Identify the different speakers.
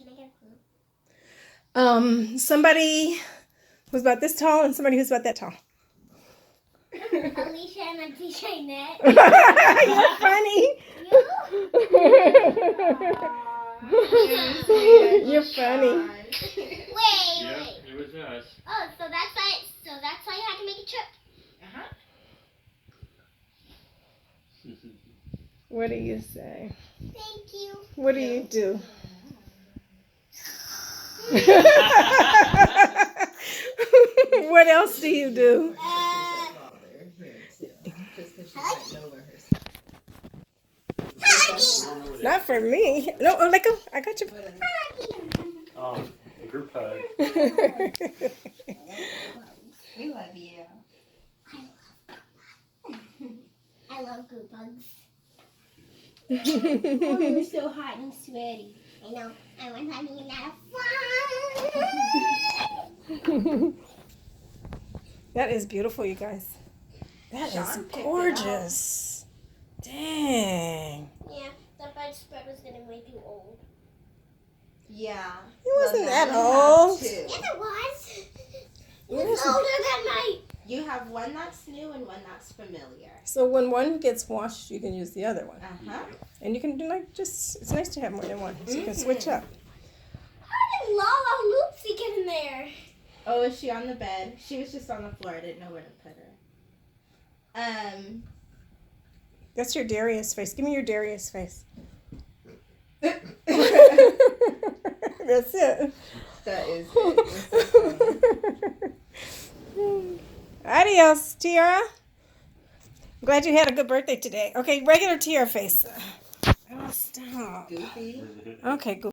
Speaker 1: Can I get a clue?
Speaker 2: Somebody who's about this tall and somebody who's about that tall.
Speaker 1: Alicia and Auntie Shinette.
Speaker 2: You're funny. You're funny.
Speaker 1: Wait.
Speaker 3: It was us.
Speaker 1: Oh, so that's why you had to make a trip.
Speaker 2: What do you say?
Speaker 1: Thank you.
Speaker 2: What do you do? What else do you do? Not for me. No, let go. I got you.
Speaker 3: Oh, group hug.
Speaker 4: We love you.
Speaker 1: I love group hugs. Oh, you're so hot and sweaty. I know. I was having a lot of fun.
Speaker 2: That is beautiful, you guys. That is gorgeous. Dang.
Speaker 1: Yeah, the bedspread was getting way too old.
Speaker 4: Yeah.
Speaker 2: It wasn't
Speaker 4: Well,
Speaker 2: that
Speaker 4: now you have
Speaker 2: old.
Speaker 4: two.
Speaker 1: Yes, it was. It
Speaker 2: Yes.
Speaker 1: was older than my...
Speaker 4: You have one that's new and one that's familiar.
Speaker 2: So when one gets washed, you can use the other one.
Speaker 4: Uh-huh.
Speaker 2: And you can do it's nice to have more than one. So you can switch up.
Speaker 1: How did Lala Loopsy get in there?
Speaker 4: Oh, is she on the bed? She was just on the floor. I didn't know where to put her.
Speaker 2: That's your Darius face. Give me your Darius face. That's it.
Speaker 4: That is it.
Speaker 2: Adios, Tiara. I'm glad you had a good birthday today. Okay, regular Tiara face. Oh, stop.
Speaker 4: Goofy.
Speaker 2: Okay, good.